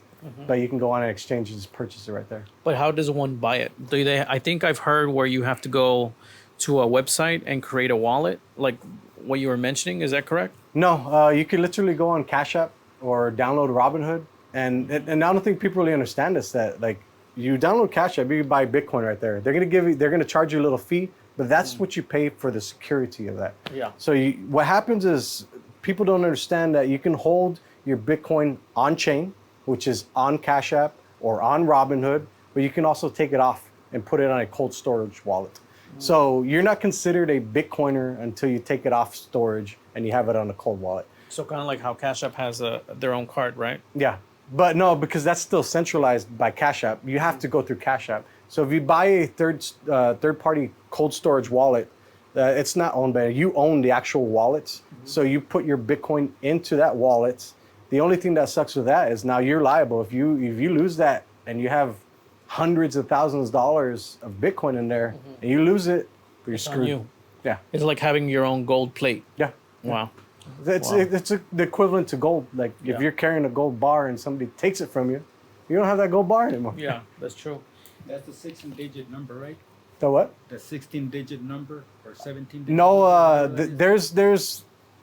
but you can go on an exchange and just purchase it right there. But how does one buy it? I think I've heard where you have to go to a website and create a wallet, like what you were mentioning. Is that correct? No, you can literally go on Cash App or download Robinhood, and I don't think people really understand this. That like you download Cash App, you can buy Bitcoin right there. They're gonna charge you a little fee, but that's what you pay for the security of that. Yeah. So what happens is people don't understand that you can hold your Bitcoin on chain, which is on Cash App or on Robinhood, but you can also take it off and put it on a cold storage wallet. So you're not considered a Bitcoiner until you take it off storage and you have it on a cold wallet. So kind of like how Cash App has their own card, right? Yeah, but no, because that's still centralized by Cash App. You have to go through Cash App. So if you buy a third party cold storage wallet, it's not owned by you. Own the actual wallets. So you put your Bitcoin into that wallet. The only thing that sucks with that is now you're liable if you lose that and you have hundreds of thousands of dollars of Bitcoin in there and you lose it, you're It's on screwed. you. Yeah, It's like having your own gold plate. yeah. Wow. It's Wow. the equivalent to gold. Like Yeah. if you're carrying a gold bar and somebody takes it from you, you don't have that gold bar anymore. Yeah, that's true. That's the 16-digit number, right? The what? The 16-digit number or 17-digit. No, number? there's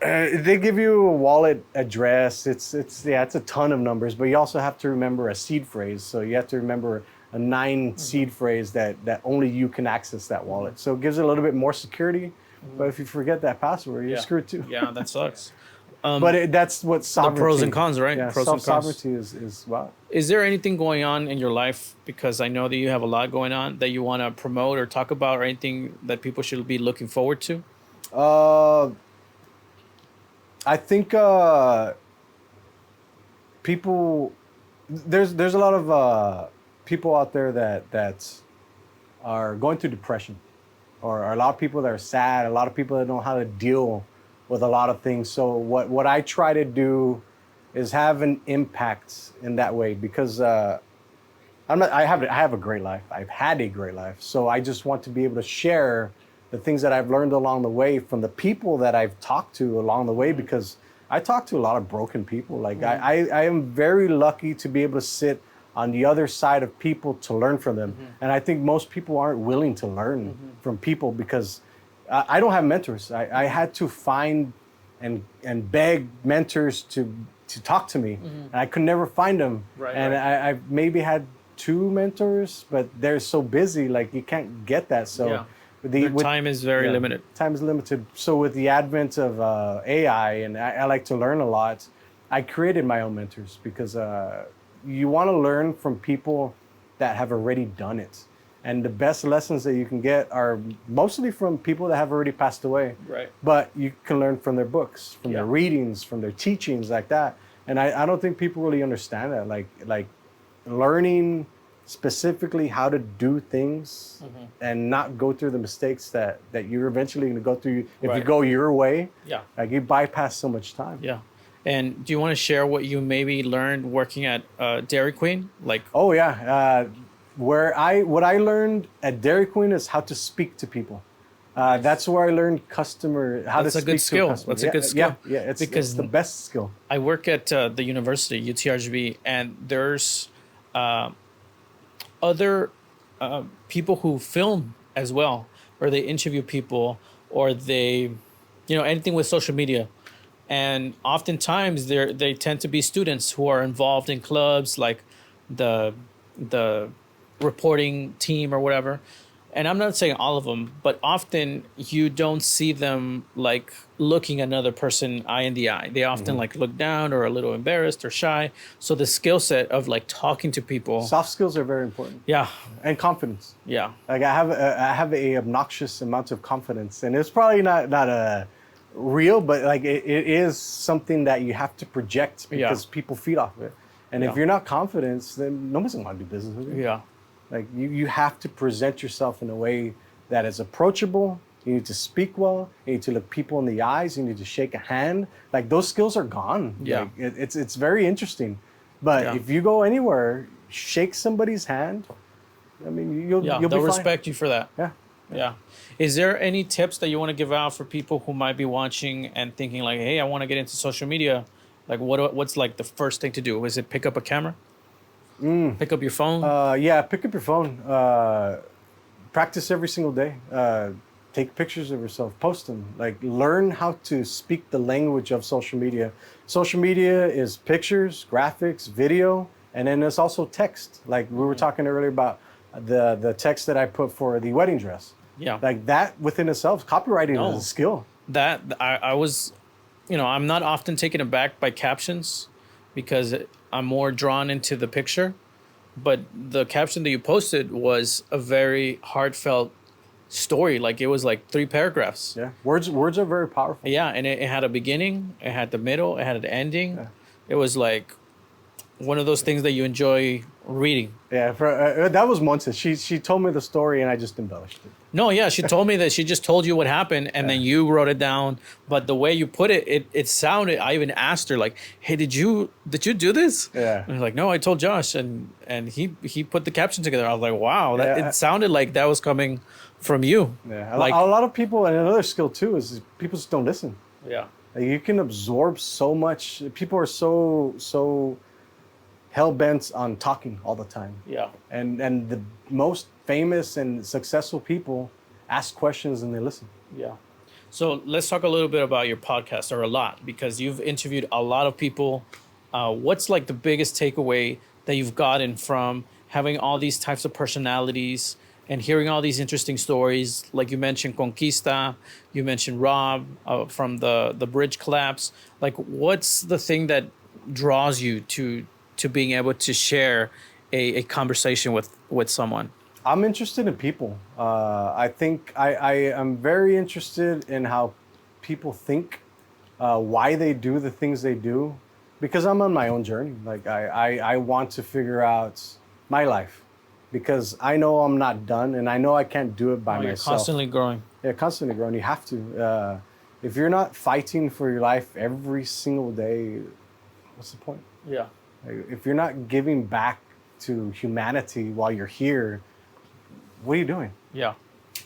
they give you a wallet address. It's a ton of numbers, but you also have to remember a seed phrase. So you have to remember a 9 seed phrase that only you can access that wallet. So it gives it a little bit more security. But if you forget that password, you're Yeah. screwed too. Yeah, that sucks. But that's what The sovereignty. pros and cons, right? Yeah, Pros and cons. self-sovereignty is wow. Is there anything going on in your life, because I know that you have a lot going on, that you want to promote or talk about, or anything that people should be looking forward to? I think people there's a lot of people out there that are going through depression, or a lot of people that are sad, a lot of people that don't know how to deal with a lot of things. So what I try to do is have an impact in that way, because I have a great life. I've had a great life. So I just want to be able to share the things that I've learned along the way from the people that I've talked to along the way, because I talk to a lot of broken people. Like I am very lucky to be able to sit on the other side of people to learn from them. And I think most people aren't willing to learn from people, because I don't have mentors. I had to find and beg mentors to talk to me, and I could never find them. Right, and right. I maybe had 2 mentors, but they're so busy, like you can't get that. So Yeah. with Time is very yeah, limited. time is limited. So with the advent of AI, and I like to learn a lot, I created my own mentors, because you want to learn from people that have already done it. And the best lessons that you can get are mostly from people that have already passed away. Right. But you can learn from their books, from their Yeah. readings, from their teachings, like that. And I don't think people really understand that. Like learning specifically how to do things and not go through the mistakes that you're eventually going to go through. If you Right. go your way, Yeah. like you bypass so much time. Yeah. And do you want to share what you maybe learned working at Dairy Queen? Like, Oh yeah, what I learned at Dairy Queen is how to speak to people. That's where I learned how That's to a good speak skill. to a customer. That's a good skill. Yeah, it's Because the best skill. I work at the university, UTRGV, and there's other people who film as well, or they interview people, or they, anything with social media. And oftentimes they tend to be students who are involved in clubs like the reporting team or whatever. And I'm not saying all of them, but often you don't see them like looking another person eye in the eye. They often like look down or a little embarrassed or shy. So the skill set of like talking to people. Soft skills are very important, Yeah. and confidence. Yeah. Like I have a obnoxious amount of confidence, and it's probably not a real, but like it is something that you have to project, because people feed off of it. And if Yeah. you're not confident, then nobody's gonna want to do business with you. Yeah. Like you have to present yourself in a way that is approachable. You need to speak well. You need to look people in the eyes. You need to shake a hand. Like those skills are gone. Yeah. Like, it's very interesting. But Yeah. if you go anywhere, shake somebody's hand. I mean, you'll Yeah. be They'll fine. respect you for that. Yeah. Yeah. Is there any tips that you want to give out for people who might be watching and thinking like, hey, I want to get into social media? Like what's like the first thing to do? Is it pick up a camera? Pick up your phone? Yeah, pick up your phone. Practice every single day. take pictures of yourself, post them. Like, learn how to speak the language of social media. Social media is pictures, graphics, video, and then there's also text. Like we were talking earlier about the text that I put for the wedding dress. Yeah. Like that within itself, copywriting No. is a skill. That I was, I'm not often taken aback by captions because I'm more drawn into the picture. But the caption that you posted was a very heartfelt story. Like it was like 3 paragraphs. Yeah, words are very powerful. Yeah, and it had a beginning, it had the middle, it had an ending. Yeah. It was like one of those things that you enjoy reading. Yeah, that was Monse. She told me the story and I just embellished it. No, yeah, she told me that she just told you what happened and then you wrote it down. But the way you put it, it sounded. I even asked her like, "Hey, did you do this?" Yeah. And like, "No, I told Josh," and he put the caption together. I was like, "Wow, Yeah. it sounded like that was coming from you." Yeah, Like, a lot of people, and another skill too is people just don't listen. yeah, Like, you can absorb so much. People are so hell bent on talking all the time. yeah, And the most famous and successful people ask questions and they listen. yeah. So let's talk a little bit about your podcast, or a lot, because you've interviewed a lot of people. What's like the biggest takeaway that you've gotten from having all these types of personalities and hearing all these interesting stories? Like you mentioned Conquista, you mentioned Rob from the bridge collapse. Like, what's the thing that draws you to being able to share a conversation with someone? I'm interested in people. I think I am very interested in how people think, why they do the things they do, because I'm on my own journey. Like I want to figure out my life, because I know I'm not done and I know I can't do it by You're myself. constantly growing. Yeah, constantly growing. You have to. If you're not fighting for your life every single day, what's the point? Yeah. Like, if you're not giving back to humanity while you're here, what are you doing? Yeah.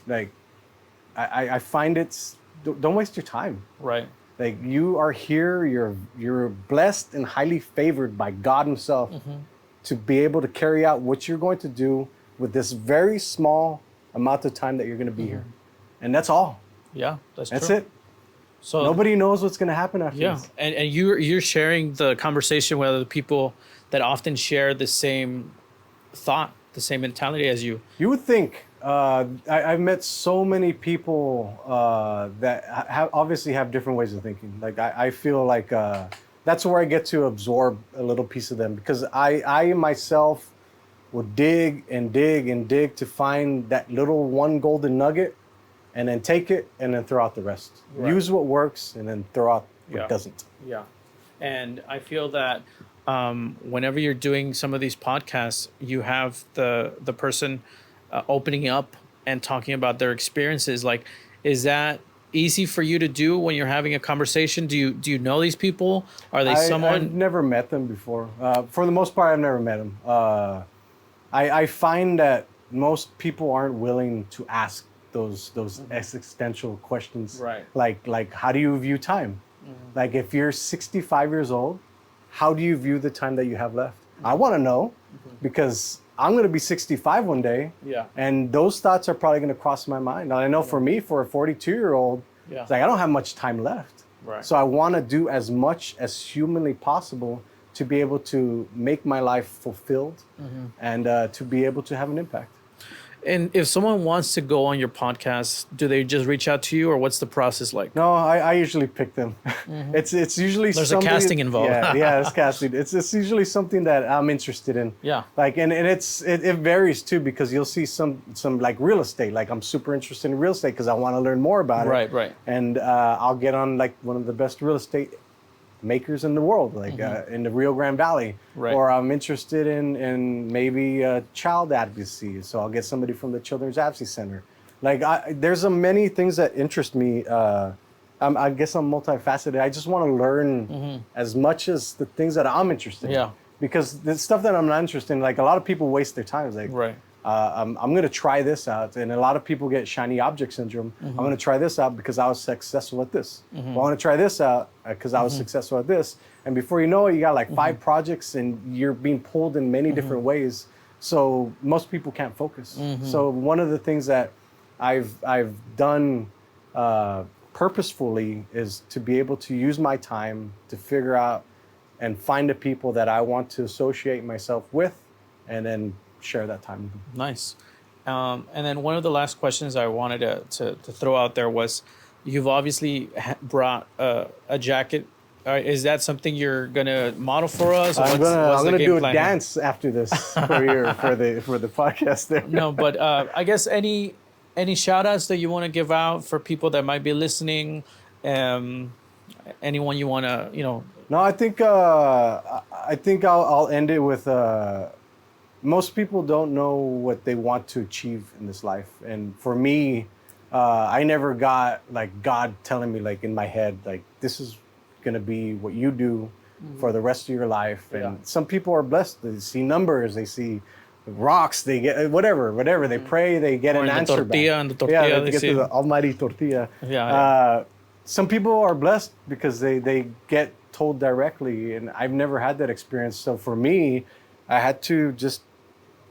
Like, I find don't waste your time. Right. Like, you are here, you're blessed and highly favored by God Himself to be able to carry out what you're going to do with this very small amount of time that you're going to be here. And that's all. Yeah, that's That's it. So Nobody knows what's going to happen after yeah, this. and you're sharing the conversation with other people that often share the same thought, the same mentality as you. You would think. I've met so many people that obviously have different ways of thinking. Like I feel like that's where I get to absorb a little piece of them, because I myself will dig and dig and dig to find that little one golden nugget, and then take it and then throw out the rest. Right. Use what works and then throw out what doesn't. Yeah, and I feel that whenever you're doing some of these podcasts, you have the person opening up and talking about their experiences. Like, is that easy for you to do when you're having a conversation? Do you know these people? Are they someone? I've never met them before. For the most part, I've never met them. I find that most people aren't willing to ask those existential questions. Right. Like how do you view time? Like, if you're 65 years old, how do you view the time that you have left? I want to know, because I'm going to be 65 one day. Yeah. And those thoughts are probably going to cross my mind. And I know for me, for a 42-year-old, it's like I don't have much time left. Right. So I want to do as much as humanly possible to be able to make my life fulfilled and to be able to have an impact. And if someone wants to go on your podcast, do they just reach out to you, or what's the process like? No, I usually pick them. It's usually There's something, a casting involved. Yeah, it's casting. It's usually something that I'm interested in. Yeah. Like, and it varies too, because you'll see some like real estate. Like, I'm super interested in real estate because I want to learn more about it. Right. And I'll get on like one of the best real estate makers in the world, like in the Rio Grande Valley. Right. Or I'm interested in maybe child advocacy, so I'll get somebody from the Children's Advocacy Center. Like, there's many things that interest me. I guess I'm multifaceted. I just want to learn as much as the things that I'm interested in. Yeah. Because the stuff that I'm not interested in, like, a lot of people waste their time. Like, Right. I'm going to try this out. And a lot of people get shiny object syndrome. I'm going to try this out because I was successful at this. Well, I want to try this out because I was successful at this. And before you know it, you got like 5 projects and you're being pulled in many different ways. So most people can't focus. So one of the things that I've done purposefully is to be able to use my time to figure out and find the people that I want to associate myself with, and then share that time with them. Nice. And then one of the last questions I wanted to throw out there was, you've obviously brought a jacket. Is that something you're gonna model for us? Or I'm what's the gonna game do a plan here? dance after this for the podcast there. No, but I guess any shout outs that you want to give out for people that might be listening, anyone you want to, No, I think I'll end it with most people don't know what they want to achieve in this life, and for me, I never got like God telling me like in my head like this is gonna be what you do for the rest of your life. And some people are blessed. They see numbers, they see rocks, they get whatever. They pray, they get an answer back. On the tortilla, they get to the almighty tortilla. Yeah. Some people are blessed because they get told directly, and I've never had that experience. So for me, I had to just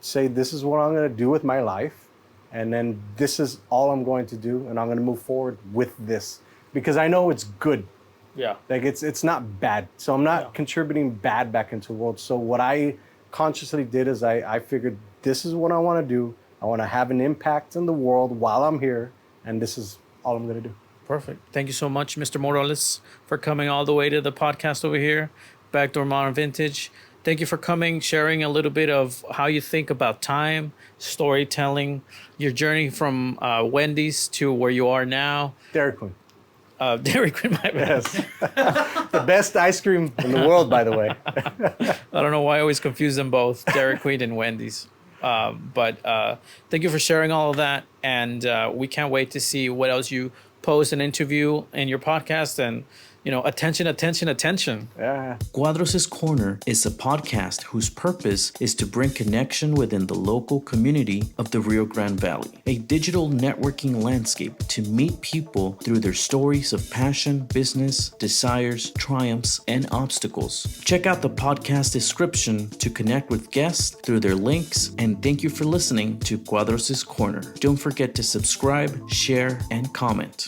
say, this is what I'm going to do with my life, and then this is all I'm going to do, and I'm going to move forward with this because I know it's good. Yeah. Like it's not bad. So I'm not contributing bad back into the world. So what I consciously did is I figured this is what I want to do. I want to have an impact in the world while I'm here, and this is all I'm going to do. Perfect. Thank you so much, Mr. Moroles, for coming all the way to the podcast over here, Backdoor Modern Vintage. Thank you for coming, sharing a little bit of how you think about time, storytelling, your journey from Wendy's to where you are now. Dairy Queen. Dairy Queen, my bad. Yes. The best ice cream in the world, by the way. I don't know why I always confuse them both, Dairy Queen and Wendy's. But thank you for sharing all of that. And we can't wait to see what else you post and interview in your podcast. And, attention. Yeah. Cuadros' Corner is a podcast whose purpose is to bring connection within the local community of the Rio Grande Valley, a digital networking landscape to meet people through their stories of passion, business, desires, triumphs, and obstacles. Check out the podcast description to connect with guests through their links, and thank you for listening to Cuadros' Corner. Don't forget to subscribe, share, and comment.